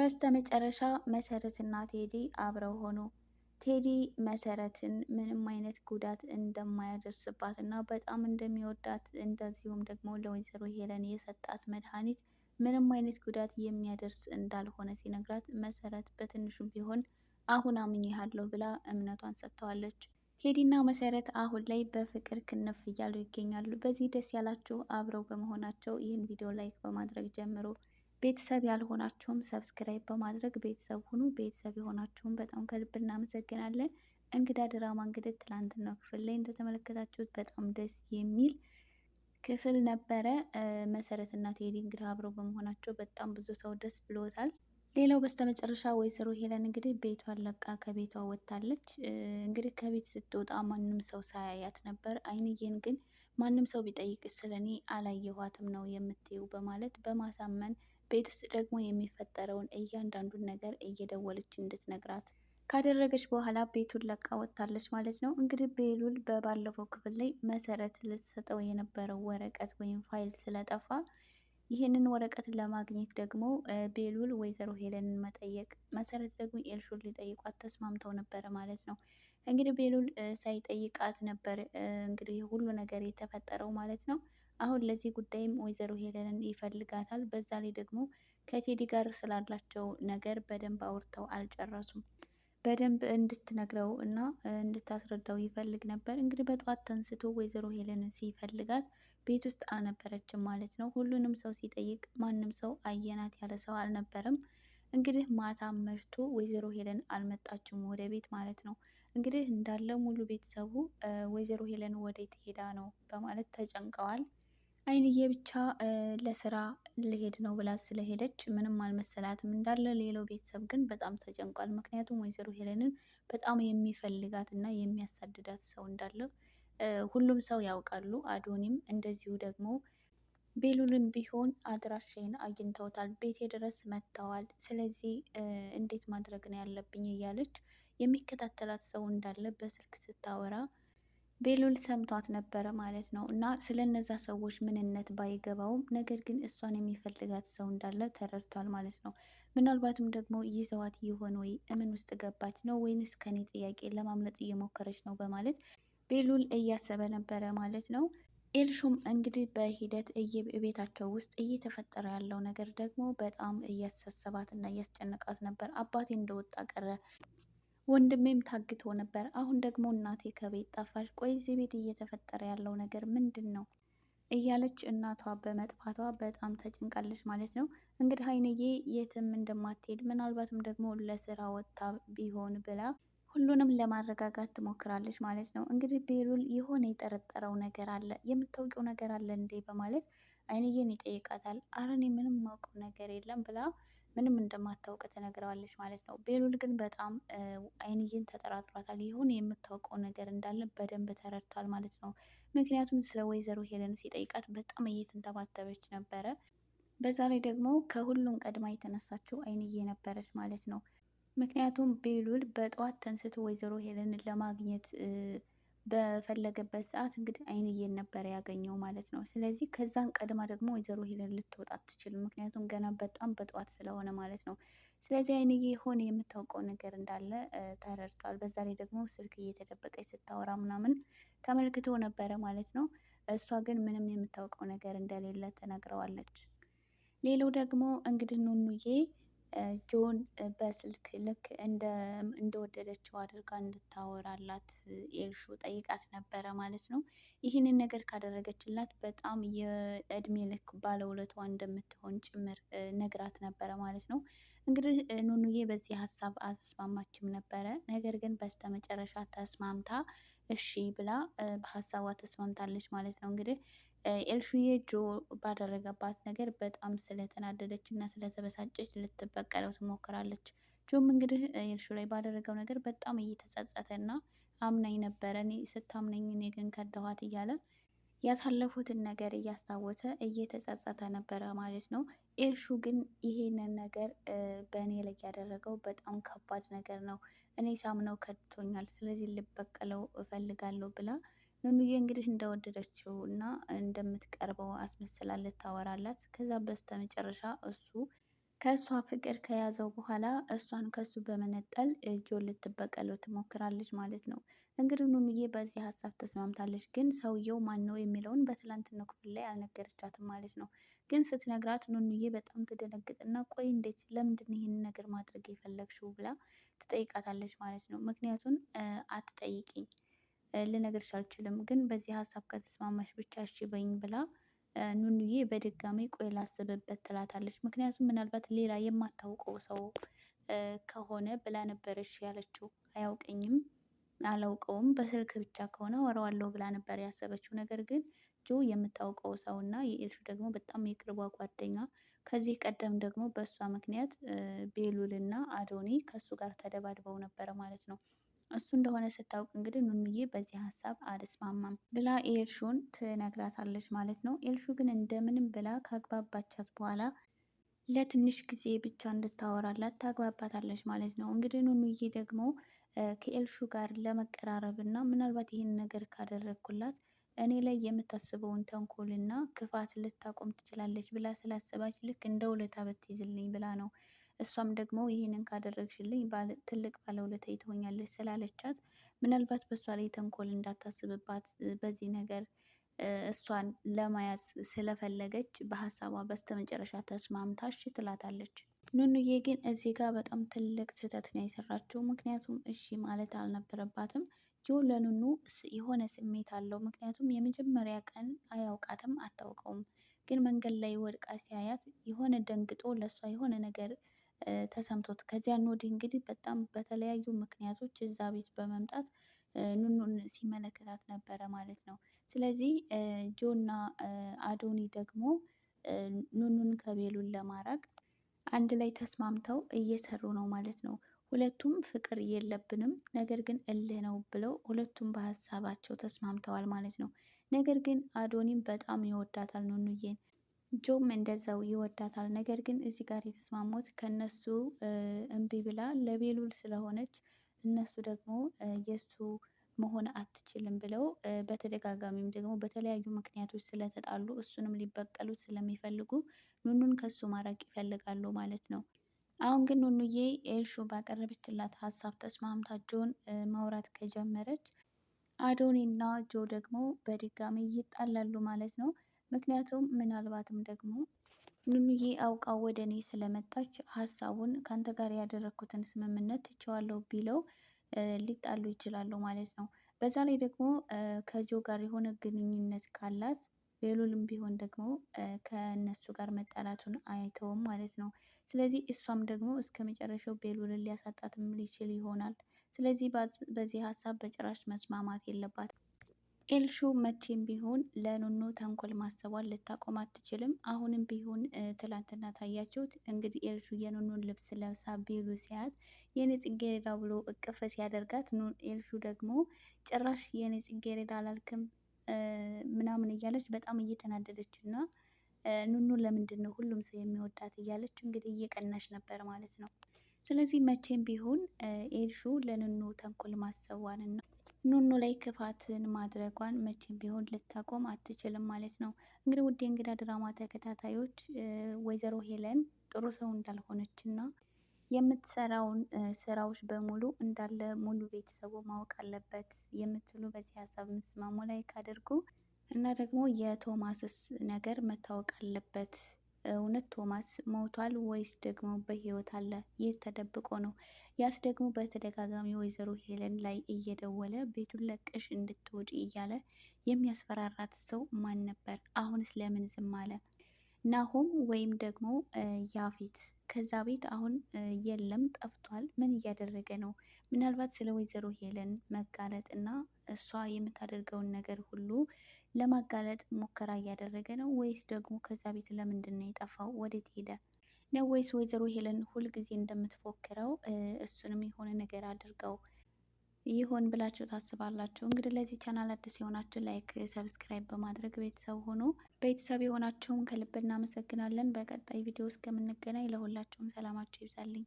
በስተመጨረሻ መሰረትና ቴዲ አብረው ሆኑ። ቴዲ መሰረትን ምንም አይነት ጉዳት እንደማያደርስባት እና በጣም እንደሚወዳት እንደዚሁም ደግሞ ለወይዘሮ ሄለን የሰጣት መድኃኒት ምንም አይነት ጉዳት የሚያደርስ እንዳልሆነ ሲነግራት መሰረት በትንሹም ቢሆን አሁን አምኜሃለሁ ብላ እምነቷን ሰጥተዋለች። ቴዲና መሰረት አሁን ላይ በፍቅር ክንፍ እያሉ ይገኛሉ። በዚህ ደስ ያላችሁ አብረው በመሆናቸው ይህን ቪዲዮ ላይክ በማድረግ ጀምሮ ቤተሰብ ያልሆናችሁም ሰብስክራይብ በማድረግ ቤተሰብ ሁኑ። ቤተሰብ የሆናችሁም በጣም ከልብ እናመሰግናለን። እንግዳ ድራማ እንግዲህ ትላንትናው ክፍል ላይ እንደተመለከታችሁት በጣም ደስ የሚል ክፍል ነበረ። መሰረትና ቴዲ እንግዲህ አብረው በመሆናቸው በጣም ብዙ ሰው ደስ ብሎታል። ሌላው በስተመጨረሻ ወይዘሮ ሄለን እንግዲህ ቤቷን ለቃ ከቤቷ ወጥታለች። እንግዲህ ከቤት ስትወጣ ማንም ሰው ሳያያት ነበር። አይንዬን ግን ማንም ሰው ቢጠይቅ ስለኔ አላየኋትም ነው የምትይው በማለት በማሳመን ቤት ውስጥ ደግሞ የሚፈጠረውን እያንዳንዱን ነገር እየደወለች እንድትነግራት ካደረገች በኋላ ቤቱን ለቃ ወጥታለች ማለት ነው። እንግዲህ ቤሉል በባለፈው ክፍል ላይ መሰረት ልትሰጠው የነበረው ወረቀት ወይም ፋይል ስለጠፋ ይህንን ወረቀት ለማግኘት ደግሞ ቤሉል ወይዘሮ ሄለንን መጠየቅ፣ መሰረት ደግሞ ኤልሹን ሊጠይቋት ተስማምተው ነበረ ማለት ነው። እንግዲህ ቤሉል ሳይጠይቃት ነበር እንግዲህ ሁሉ ነገር የተፈጠረው ማለት ነው። አሁን ለዚህ ጉዳይም ወይዘሮ ሄለንን ይፈልጋታል። በዛ ላይ ደግሞ ከቴዲ ጋር ስላላቸው ነገር በደንብ አውርተው አልጨረሱም። በደንብ እንድትነግረው እና እንድታስረዳው ይፈልግ ነበር። እንግዲህ በጠዋት ተንስቶ ወይዘሮ ሄለንን ሲፈልጋት ቤት ውስጥ አልነበረችም ማለት ነው። ሁሉንም ሰው ሲጠይቅ ማንም ሰው አየናት ያለ ሰው አልነበረም። እንግዲህ ማታ መሽቶ ወይዘሮ ሄለን አልመጣችም ወደ ቤት ማለት ነው። እንግዲህ እንዳለ ሙሉ ቤተሰቡ ወይዘሮ ሄለን ወዴት ሄዳ ነው በማለት ተጨንቀዋል። አይንዬ ብቻ ለስራ ልሄድ ነው ብላት ስለሄደች ምንም አልመሰላትም እንዳለ። ሌላው ቤተሰብ ግን በጣም ተጨንቋል። ምክንያቱም ወይዘሮ ሄለንን በጣም የሚፈልጋት እና የሚያሳድዳት ሰው እንዳለ ሁሉም ሰው ያውቃሉ። አዶኒም እንደዚሁ ደግሞ ቤሉልን ቢሆን አድራሻዬን አግኝተውታል፣ ቤቴ ድረስ መጥተዋል። ስለዚህ እንዴት ማድረግ ነው ያለብኝ እያለች የሚከታተላት ሰው እንዳለ በስልክ ስታወራ ቤሉል ሰምቷት ነበረ ማለት ነው። እና ስለነዛ ሰዎች ምንነት ባይገባውም ነገር ግን እሷን የሚፈልጋት ሰው እንዳለ ተረድቷል ማለት ነው። ምናልባትም ደግሞ ይዘዋት ይሆን ወይ እምን ውስጥ ገባች ነው ወይንስ ከኔ ጥያቄ ለማምለጥ እየሞከረች ነው በማለት ቤሉል እያሰበ ነበረ ማለት ነው። ኤልሹም እንግዲህ በሂደት ቤታቸው ውስጥ እየተፈጠረ ያለው ነገር ደግሞ በጣም እያሳሰባት እና እያስጨነቃት ነበር። አባቴ እንደወጣ ቀረ፣ ወንድሜም ታግቶ ነበር፣ አሁን ደግሞ እናቴ ከቤት ጠፋች። ቆይ እዚህ ቤት እየተፈጠረ ያለው ነገር ምንድን ነው እያለች እናቷ በመጥፋቷ በጣም ተጨንቃለች ማለት ነው። እንግዲህ አይንዬ የትም እንደማትሄድ ምናልባትም ደግሞ ለስራ ወጥታ ቢሆን ብላ ሁሉንም ለማረጋጋት ትሞክራለች ማለት ነው። እንግዲህ ቤሉል የሆነ የጠረጠረው ነገር አለ፣ የምታውቂው ነገር አለ እንዴ በማለት አይንዬን ይጠይቃታል። አረ እኔ ምንም ማውቀው ነገር የለም ብላ ምንም እንደማታውቅ ትነግረዋለች ማለት ነው። ቤሉል ግን በጣም አይንዬን ተጠራጥሯታል። ይሁን የምታውቀው ነገር እንዳለ በደንብ ተረድቷል ማለት ነው። ምክንያቱም ስለ ወይዘሮ ሄለን ሲጠይቃት በጣም እየተንተባተበች ነበረ። በዛ ላይ ደግሞ ከሁሉም ቀድማ የተነሳችው አይንዬ ነበረች ማለት ነው። ምክንያቱም ቤሉል በጠዋት ተንስቶ ወይዘሮ ሄለንን ለማግኘት በፈለገበት ሰዓት እንግዲህ አይንዬን ነበረ ያገኘው ማለት ነው። ስለዚህ ከዛን ቀድማ ደግሞ ወይዘሮ ሄለን ልትወጣ አትችልም፣ ምክንያቱም ገና በጣም በጠዋት ስለሆነ ማለት ነው። ስለዚህ አይንዬ የሆነ የምታውቀው ነገር እንዳለ ተረድቷል። በዛ ላይ ደግሞ ስልክ እየተደበቀች ስታወራ ምናምን ተመልክቶ ነበረ ማለት ነው። እሷ ግን ምንም የምታውቀው ነገር እንደሌለ ትነግረዋለች። ሌላው ደግሞ እንግዲህ ኑኑዬ ጆን በስልክ ልክ እንደወደደችው አድርጋ እንድታወራላት ኤልሹ ጠይቃት ነበረ ማለት ነው። ይህንን ነገር ካደረገችላት በጣም የእድሜ ልክ ባለውለቷ እንደምትሆን ጭምር ነግራት ነበረ ማለት ነው። እንግዲህ ኑኑዬ በዚህ ሀሳብ አልተስማማችም ነበረ። ነገር ግን በስተመጨረሻ ተስማምታ እሺ ብላ በሀሳቧ ተስማምታለች ማለት ነው። እንግዲህ ኤልሹዬ ጆ ባደረገባት ነገር በጣም ስለተናደደች እና ስለተበሳጨች ልትበቀለው ትሞክራለች። ጆም እንግዲህ ኤልሹ ላይ ባደረገው ነገር በጣም እየተጸጸተ እና አምናኝ ነበረ፣ እኔ ስታምነኝ እኔ ግን ከዳኋት እያለ ያሳለፉትን ነገር እያስታወሰ እየተጸጸተ ነበረ ማለት ነው። ኤልሹ ግን ይሄንን ነገር በእኔ ላይ ያደረገው በጣም ከባድ ነገር ነው፣ እኔ ሳምነው ከድቶኛል፣ ስለዚህ ልበቀለው እፈልጋለሁ ብላ ኑኑዬ እንግዲህ እንደወደደችው እና እንደምትቀርበው አስመስላ ልታወራላት። ከዛ በስተ መጨረሻ እሱ ከእሷ ፍቅር ከያዘው በኋላ እሷን ከሱ በመነጠል ጆን ልትበቀለው ትሞክራለች ማለት ነው። እንግዲህ ኑኑዬ በዚህ ሀሳብ ተስማምታለች። ግን ሰውየው ማን ነው የሚለውን በትላንትናው ክፍል ላይ አልነገረቻትም ማለት ነው። ግን ስትነግራት ኑኑዬ በጣም ትደነግጥና ቆይ እንዴት ለምንድን ይህንን ነገር ማድረግ የፈለግሽው ብላ ትጠይቃታለች ማለት ነው። ምክንያቱም አትጠይቂኝ ልነግርሽ አልችልም፣ ግን በዚህ ሀሳብ ከተስማማሽ ብቻ እሺ በይኝ ብላ ኑኑዬ በድጋሚ ቆይ ላስብበት ትላታለች። ምክንያቱም ምናልባት ሌላ የማታውቀው ሰው ከሆነ ብላ ነበር እሺ ያለችው። አያውቀኝም፣ አላውቀውም፣ በስልክ ብቻ ከሆነ አወራዋለሁ ብላ ነበር ያሰበችው። ነገር ግን ጆ የምታውቀው ሰው እና የኤልሹ ደግሞ በጣም የቅርቧ ጓደኛ፣ ከዚህ ቀደም ደግሞ በእሷ ምክንያት ቤሉል እና አዶኒ ከእሱ ጋር ተደባድበው ነበረ ማለት ነው። እሱ እንደሆነ ስታውቅ እንግዲህ ኑኑዬ በዚህ ሀሳብ አልስማማም ብላ ኤልሹን ትነግራታለች ማለት ነው። ኤልሹ ግን እንደምንም ብላ ካግባባቻት በኋላ ለትንሽ ጊዜ ብቻ እንድታወራላት ታግባባታለች ማለት ነው። እንግዲህ ኑኑዬ ደግሞ ከኤልሹ ጋር ለመቀራረብ እና ምናልባት ይህን ነገር ካደረግኩላት እኔ ላይ የምታስበውን ተንኮልና ክፋት ልታቆም ትችላለች ብላ ስላሰባች ልክ እንደ ውለታ ብትይዝልኝ ብላ ነው። እሷም ደግሞ ይህንን ካደረግሽልኝ ትልቅ ባለውለታዬ ትሆኛለች ስላለቻት ምናልባት በእሷ ላይ ተንኮል እንዳታስብባት በዚህ ነገር እሷን ለመያዝ ስለፈለገች በሀሳቧ በስተመጨረሻ ተስማምታ እሺ ትላታለች። ኑኑዬ ግን እዚህ ጋር በጣም ትልቅ ስህተት ነው የሰራችው። ምክንያቱም እሺ ማለት አልነበረባትም። ጆ ለኑኑ የሆነ ስሜት አለው። ምክንያቱም የመጀመሪያ ቀን አያውቃትም፣ አታውቀውም። ግን መንገድ ላይ ወድቃ ሲያያት የሆነ ደንግጦ ለእሷ የሆነ ነገር ተሰምቶት ከዚያን ወዲህ እንግዲህ በጣም በተለያዩ ምክንያቶች እዛ ቤት በመምጣት ኑኑን ሲመለከታት ነበረ ማለት ነው። ስለዚህ ጆና አዶኒ ደግሞ ኑኑን ከቤሉል ለማራቅ አንድ ላይ ተስማምተው እየሰሩ ነው ማለት ነው። ሁለቱም ፍቅር የለብንም ነገር ግን እልህ ነው ብለው ሁለቱም በሀሳባቸው ተስማምተዋል ማለት ነው። ነገር ግን አዶኒም በጣም ይወዳታል ኑኑዬን፣ ጆም እንደዛው ይወዳታል። ነገር ግን እዚህ ጋር የተስማሙት ከነሱ እምቢ ብላ ለቤሉል ስለሆነች እነሱ ደግሞ የእሱ መሆን አትችልም ብለው በተደጋጋሚም ደግሞ በተለያዩ ምክንያቶች ስለተጣሉ እሱንም ሊበቀሉት ስለሚፈልጉ ኑኑን ከሱ ማራቅ ይፈልጋሉ ማለት ነው። አሁን ግን ኑኑዬ ኤልሹ ባቀረበችላት ሀሳብ ተስማምታ ጆን ማውራት ከጀመረች አዶኒ እና ጆ ደግሞ በድጋሚ ይጣላሉ ማለት ነው። ምክንያቱም ምናልባትም ደግሞ ኑኑዬ አውቃ ወደ እኔ ስለመጣች ሀሳቡን ከአንተ ጋር ያደረግኩትን ስምምነት ትቼዋለሁ ቢለው ሊጣሉ ይችላሉ ማለት ነው። በዛ ላይ ደግሞ ከጆ ጋር የሆነ ግንኙነት ካላት ቤሉልም ቢሆን ደግሞ ከእነሱ ጋር መጣላቱን አይተውም ማለት ነው። ስለዚህ እሷም ደግሞ እስከ መጨረሻው ቤሉልን ሊያሳጣትም ሊችል ይሆናል። ስለዚህ በዚህ ሀሳብ በጭራሽ መስማማት የለባትም። ኤልሹ መቼም ቢሆን ለኑኑ ተንኮል ማሰቧን ልታቆም አትችልም። አሁንም ቢሆን ትላንትና ታያችሁት እንግዲህ ኤልሹ የኑኑን ልብስ ለብሳ ቤሉ ሲያት የኔ ጽጌረዳ ብሎ እቅፍ ሲያደርጋት ኤልሹ ደግሞ ጭራሽ የኔ ጽጌረዳ አላልክም ምናምን እያለች በጣም እየተናደደች እና ኑኑ ለምንድን ነው ሁሉም ሰው የሚወዳት እያለች እንግዲህ እየቀናች ነበር ማለት ነው። ስለዚህ መቼም ቢሆን ኤልሹ ለኑኑ ተንኮል ማሰቧንና ኑኑ ላይ ክፋትን ማድረጓን መቼም ቢሆን ልታቆም አትችልም ማለት ነው። እንግዲህ ውድ የእንግዳ ድራማ ተከታታዮች ወይዘሮ ሄለን ጥሩ ሰው እንዳልሆነች እና የምትሰራውን ስራዎች በሙሉ እንዳለ ሙሉ ቤተሰቡ ማወቅ አለበት የምትሉ በዚህ ሀሳብ የምትስማሙ ላይክ አድርጉ እና ደግሞ የቶማስስ ነገር መታወቅ አለበት። እውነት ቶማስ ሞቷል ወይስ ደግሞ በህይወት አለ? የት ተደብቆ ነው? ያስ ደግሞ በተደጋጋሚ ወይዘሮ ሄለን ላይ እየደወለ ቤቱን ለቀሽ እንድትወጪ እያለ የሚያስፈራራት ሰው ማን ነበር? አሁንስ ለምን ዝም አለ? ናሆም ወይም ደግሞ ያፌት ከዛ ቤት አሁን የለም፣ ጠፍቷል። ምን እያደረገ ነው? ምናልባት ስለ ወይዘሮ ሄለን መጋለጥ እና እሷ የምታደርገውን ነገር ሁሉ ለማጋለጥ ሙከራ እያደረገ ነው ወይስ ደግሞ ከዛ ቤት ለምንድን ነው የጠፋው? ወዴት ሄደ ነው? ወይስ ወይዘሮ ሄለን ሁልጊዜ እንደምትፎክረው እሱንም የሆነ ነገር አድርገው ይሆን ብላችሁ ታስባላችሁ? እንግዲህ ለዚህ ቻናል አዲስ የሆናችሁ ላይክ፣ ሰብስክራይብ በማድረግ ቤተሰብ ሆኖ ቤተሰብ የሆናችሁን ከልብ እናመሰግናለን። በቀጣይ ቪዲዮ እስከምንገናኝ ለሁላችሁም ሰላማችሁ ይብዛልኝ።